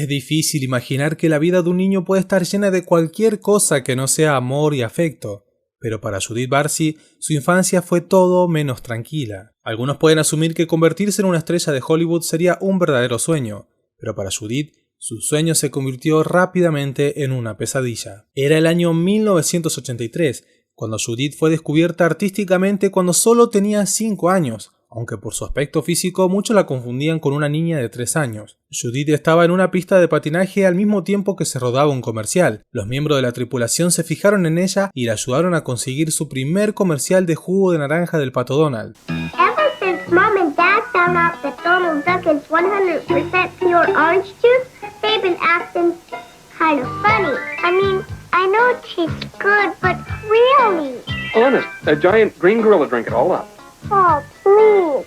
Es difícil imaginar que la vida de un niño puede estar llena de cualquier cosa que no sea amor y afecto, pero para Judith Barsi, su infancia fue todo menos tranquila. Algunos pueden asumir que convertirse en una estrella de Hollywood sería un verdadero sueño, pero para Judith, su sueño se convirtió rápidamente en una pesadilla. Era el año 1983, cuando Judith fue descubierta artísticamente cuando solo tenía 5 años, aunque por su aspecto físico muchos la confundían con una niña de 3 años. Judith estaba en una pista de patinaje al mismo tiempo que se rodaba un comercial. Los miembros de la tripulación se fijaron en ella y la ayudaron a conseguir su primer comercial de jugo de naranja del Pato Donald. Ever since Mom and Dad found out that Donald Duck is 100% pure orange juice, they've been acting kind of funny. I mean, I know it tastes good, but really. Honest, a giant green gorilla drink it all up. Oh, please.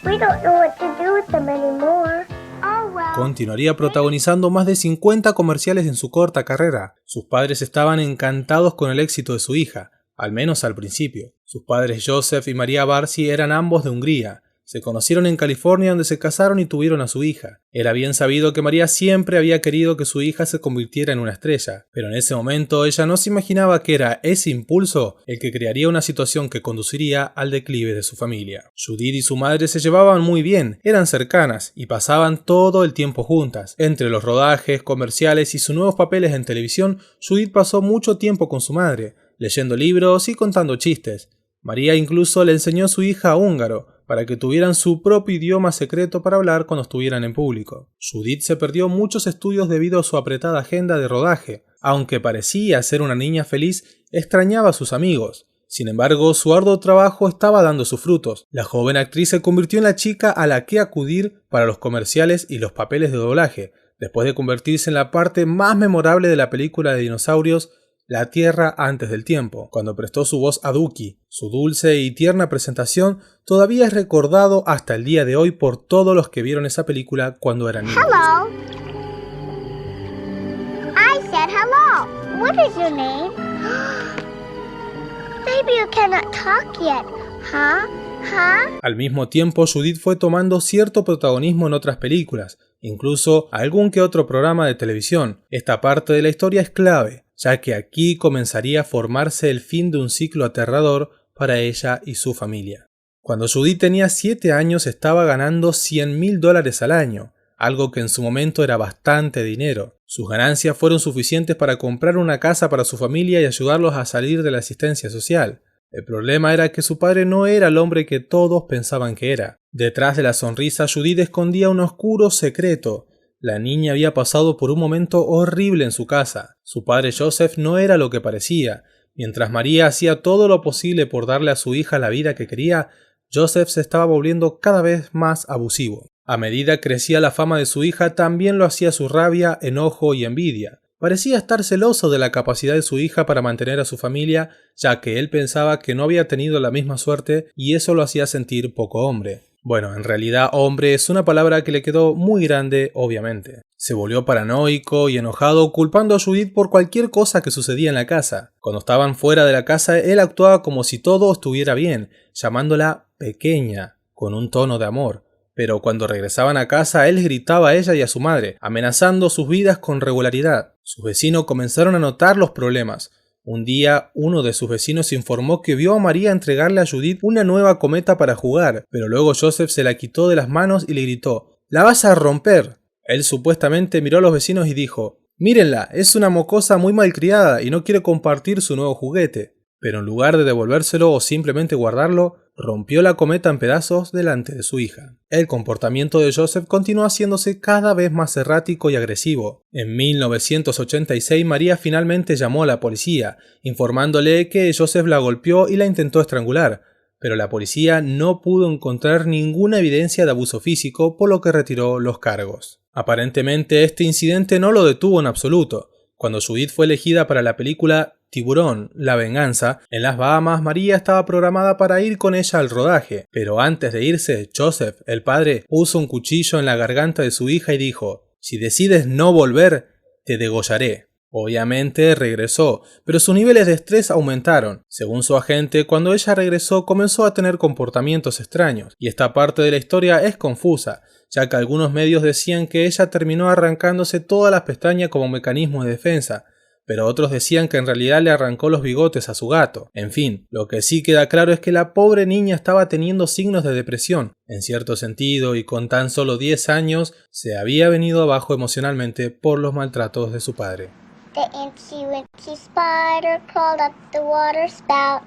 We don't know what to do with them anymore. Oh, well. Continuaría protagonizando más de 50 comerciales en su corta carrera. Sus padres estaban encantados con el éxito de su hija, al menos al principio. Sus padres Joseph y María Barsi eran ambos de Hungría. Se conocieron en California, donde se casaron y tuvieron a su hija. Era bien sabido que María siempre había querido que su hija se convirtiera en una estrella, pero en ese momento ella no se imaginaba que era ese impulso el que crearía una situación que conduciría al declive de su familia. Judith y su madre se llevaban muy bien, eran cercanas y pasaban todo el tiempo juntas. Entre los rodajes, comerciales y sus nuevos papeles en televisión, Judith pasó mucho tiempo con su madre, leyendo libros y contando chistes. María incluso le enseñó a su hija húngaro, para que tuvieran su propio idioma secreto para hablar cuando estuvieran en público. Judith se perdió muchos estudios debido a su apretada agenda de rodaje. Aunque parecía ser una niña feliz, extrañaba a sus amigos. Sin embargo, su arduo trabajo estaba dando sus frutos. La joven actriz se convirtió en la chica a la que acudir para los comerciales y los papeles de doblaje, después de convertirse en la parte más memorable de la película de dinosaurios La Tierra antes del tiempo, cuando prestó su voz a Dookie. Su dulce y tierna presentación todavía es recordado hasta el día de hoy por todos los que vieron esa película cuando eran niños. Hello. I said hello. What is your name? Maybe you cannot talk yet, huh? Al mismo tiempo, Judith fue tomando cierto protagonismo en otras películas, incluso algún que otro programa de televisión. Esta parte de la historia es clave, ya que aquí comenzaría a formarse el fin de un ciclo aterrador para ella y su familia. Cuando Judith tenía 7 años estaba ganando $100,000 al año, algo que en su momento era bastante dinero. Sus ganancias fueron suficientes para comprar una casa para su familia y ayudarlos a salir de la asistencia social. El problema era que su padre no era el hombre que todos pensaban que era. Detrás de la sonrisa, Judith escondía un oscuro secreto. La niña había pasado por un momento horrible en su casa. Su padre Joseph no era lo que parecía. Mientras María hacía todo lo posible por darle a su hija la vida que quería, Joseph se estaba volviendo cada vez más abusivo. A medida que crecía la fama de su hija, también lo hacía su rabia, enojo y envidia. Parecía estar celoso de la capacidad de su hija para mantener a su familia, ya que él pensaba que no había tenido la misma suerte y eso lo hacía sentir poco hombre. Bueno, en realidad hombre es una palabra que le quedó muy grande, obviamente. Se volvió paranoico y enojado, culpando a Judith por cualquier cosa que sucedía en la casa. Cuando estaban fuera de la casa, él actuaba como si todo estuviera bien, llamándola pequeña, con un tono de amor. Pero cuando regresaban a casa, él les gritaba a ella y a su madre, amenazando sus vidas con regularidad. Sus vecinos comenzaron a notar los problemas. Un día, uno de sus vecinos informó que vio a María entregarle a Judith una nueva cometa para jugar, pero luego Joseph se la quitó de las manos y le gritó: «¡La vas a romper!». Él supuestamente miró a los vecinos y dijo: «Mírenla, es una mocosa muy malcriada y no quiere compartir su nuevo juguete». Pero en lugar de devolvérselo o simplemente guardarlo, rompió la cometa en pedazos delante de su hija. El comportamiento de Joseph continuó haciéndose cada vez más errático y agresivo. En 1986, María finalmente llamó a la policía, informándole que Joseph la golpeó y la intentó estrangular, pero la policía no pudo encontrar ninguna evidencia de abuso físico, por lo que retiró los cargos. Aparentemente, este incidente no lo detuvo en absoluto. Cuando Judith fue elegida para la película Tiburón, la venganza, en las Bahamas, María estaba programada para ir con ella al rodaje, pero antes de irse, Joseph, el padre, puso un cuchillo en la garganta de su hija y dijo: «Si decides no volver, te degollaré». Obviamente regresó, pero sus niveles de estrés aumentaron. Según su agente, cuando ella regresó comenzó a tener comportamientos extraños, y esta parte de la historia es confusa, ya que algunos medios decían que ella terminó arrancándose todas las pestañas como mecanismo de defensa, pero otros decían que en realidad le arrancó los bigotes a su gato. En fin, lo que sí queda claro es que la pobre niña estaba teniendo signos de depresión, en cierto sentido, y con tan solo 10 años se había venido abajo emocionalmente por los maltratos de su padre. The inky winky spider crawled up the water spout.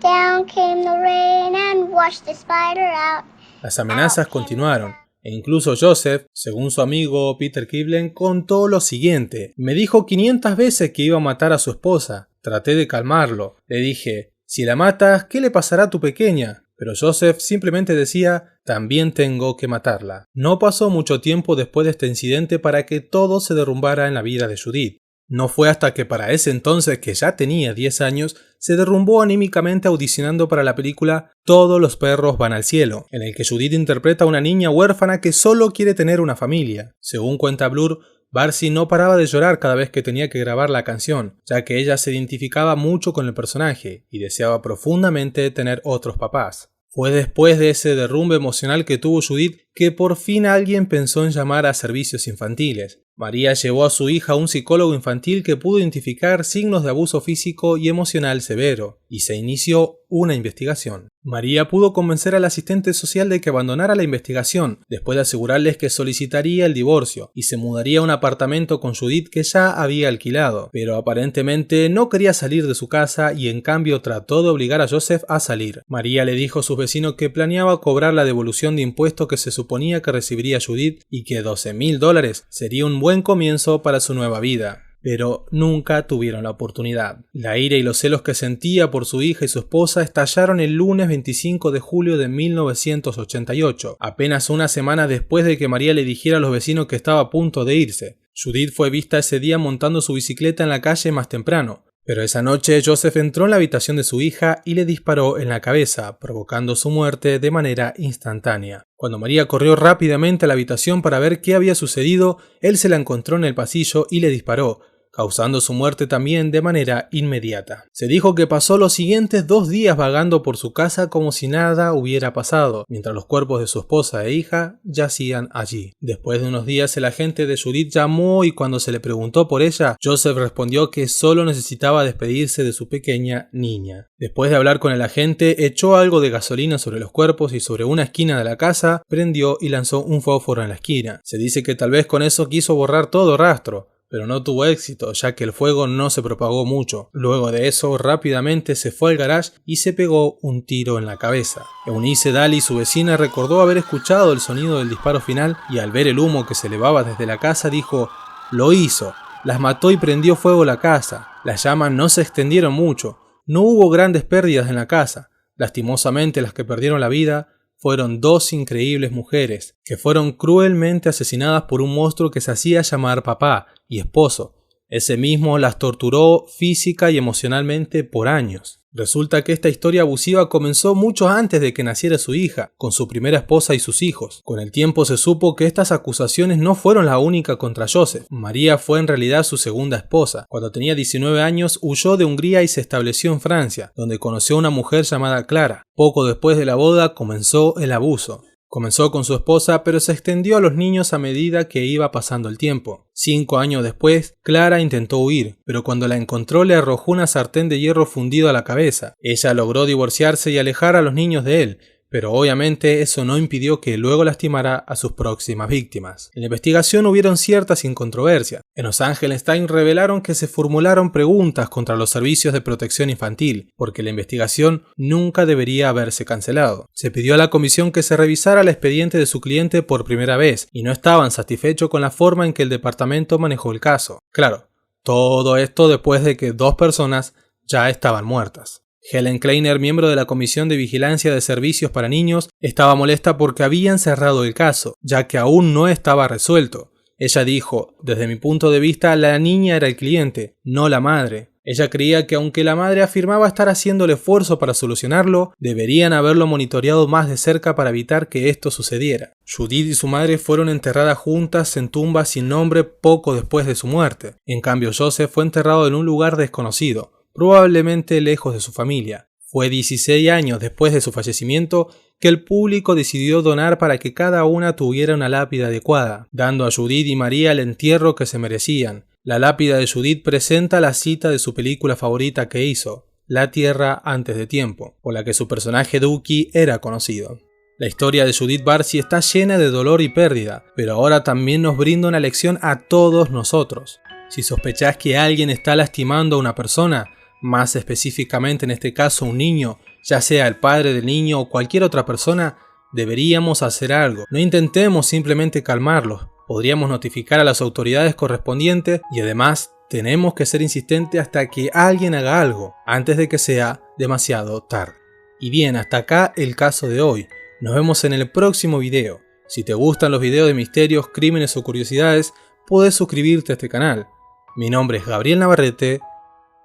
Down came the rain and washed the spider out. Las amenazas continuaron. E incluso Joseph, según su amigo Peter Kiblen, contó lo siguiente: me dijo 500 veces que iba a matar a su esposa. Traté de calmarlo. Le dije, si la matas, ¿qué le pasará a tu pequeña? Pero Joseph simplemente decía, también tengo que matarla. No pasó mucho tiempo después de este incidente para que todo se derrumbara en la vida de Judith. No fue hasta que para ese entonces, que ya tenía 10 años, se derrumbó anímicamente audicionando para la película Todos los perros van al cielo, en el que Judith interpreta a una niña huérfana que solo quiere tener una familia. Según cuenta Blur, Barcy no paraba de llorar cada vez que tenía que grabar la canción, ya que ella se identificaba mucho con el personaje y deseaba profundamente tener otros papás. Fue después de ese derrumbe emocional que tuvo Judith que por fin alguien pensó en llamar a servicios infantiles. María llevó a su hija a un psicólogo infantil que pudo identificar signos de abuso físico y emocional severo, y se inició una investigación. María pudo convencer al asistente social de que abandonara la investigación, después de asegurarles que solicitaría el divorcio, y se mudaría a un apartamento con Judith que ya había alquilado, pero aparentemente no quería salir de su casa y en cambio trató de obligar a Joseph a salir. María le dijo a sus vecinos que planeaba cobrar la devolución de impuestos que se suponía que recibiría Judith y que $12,000 sería un buen comienzo para su nueva vida. Pero nunca tuvieron la oportunidad. La ira y los celos que sentía por su hija y su esposa estallaron el lunes 25 de julio de 1988, apenas una semana después de que María le dijera a los vecinos que estaba a punto de irse. Judith fue vista ese día montando su bicicleta en la calle más temprano, pero esa noche Joseph entró en la habitación de su hija y le disparó en la cabeza, provocando su muerte de manera instantánea. Cuando María corrió rápidamente a la habitación para ver qué había sucedido, él se la encontró en el pasillo y le disparó, causando su muerte también de manera inmediata. Se dijo que pasó los siguientes 2 días vagando por su casa como si nada hubiera pasado, mientras los cuerpos de su esposa e hija yacían allí. Después de unos días el agente de Judith llamó y cuando se le preguntó por ella, Joseph respondió que solo necesitaba despedirse de su pequeña niña. Después de hablar con el agente, echó algo de gasolina sobre los cuerpos y sobre una esquina de la casa, prendió y lanzó un fósforo en la esquina. Se dice que tal vez con eso quiso borrar todo rastro, pero no tuvo éxito, ya que el fuego no se propagó mucho. Luego de eso, rápidamente se fue al garage y se pegó un tiro en la cabeza. Eunice Daly, su vecina, recordó haber escuchado el sonido del disparo final y al ver el humo que se elevaba desde la casa dijo: «Lo hizo, las mató y prendió fuego la casa. Las llamas no se extendieron mucho, no hubo grandes pérdidas en la casa. Lastimosamente las que perdieron la vida fueron 2 increíbles mujeres, que fueron cruelmente asesinadas por un monstruo que se hacía llamar papá y esposo. Ese mismo las torturó física y emocionalmente por años». Resulta que esta historia abusiva comenzó mucho antes de que naciera su hija, con su primera esposa y sus hijos. Con el tiempo se supo que estas acusaciones no fueron la única contra Joseph. María fue en realidad su segunda esposa. Cuando tenía 19 años huyó de Hungría y se estableció en Francia, donde conoció a una mujer llamada Clara. Poco después de la boda comenzó el abuso. Comenzó con su esposa, pero se extendió a los niños a medida que iba pasando el tiempo. 5 años después, Clara intentó huir, pero cuando la encontró le arrojó una sartén de hierro fundido a la cabeza. Ella logró divorciarse y alejar a los niños de él, pero obviamente eso no impidió que luego lastimara a sus próximas víctimas. En la investigación hubieron ciertas incontroversias. En Los Angeles Times revelaron que se formularon preguntas contra los servicios de protección infantil, porque la investigación nunca debería haberse cancelado. Se pidió a la comisión que se revisara el expediente de su cliente por primera vez, y no estaban satisfechos con la forma en que el departamento manejó el caso. Claro, todo esto después de que 2 personas ya estaban muertas. Helen Kleiner, miembro de la Comisión de Vigilancia de Servicios para Niños, estaba molesta porque habían cerrado el caso, ya que aún no estaba resuelto. Ella dijo: «Desde mi punto de vista, la niña era el cliente, no la madre. Ella creía que aunque la madre afirmaba estar haciendo el esfuerzo para solucionarlo, deberían haberlo monitoreado más de cerca para evitar que esto sucediera. Judith y su madre fueron enterradas juntas en tumbas sin nombre poco después de su muerte. En cambio, Joseph fue enterrado en un lugar desconocido, probablemente lejos de su familia. Fue 16 años después de su fallecimiento que el público decidió donar para que cada una tuviera una lápida adecuada, dando a Judith y María el entierro que se merecían. La lápida de Judith presenta la cita de su película favorita que hizo, La Tierra antes de tiempo, por la que su personaje Dookie era conocido. La historia de Judith Barsi está llena de dolor y pérdida, pero ahora también nos brinda una lección a todos nosotros. Si sospechás que alguien está lastimando a una persona, más específicamente en este caso un niño, ya sea el padre del niño o cualquier otra persona, deberíamos hacer algo. No intentemos simplemente calmarlos, podríamos notificar a las autoridades correspondientes y además tenemos que ser insistentes hasta que alguien haga algo, antes de que sea demasiado tarde. Y bien, hasta acá el caso de hoy. Nos vemos en el próximo video. Si te gustan los videos de misterios, crímenes o curiosidades, puedes suscribirte a este canal. Mi nombre es Gabriel Navarrete.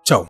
Chau.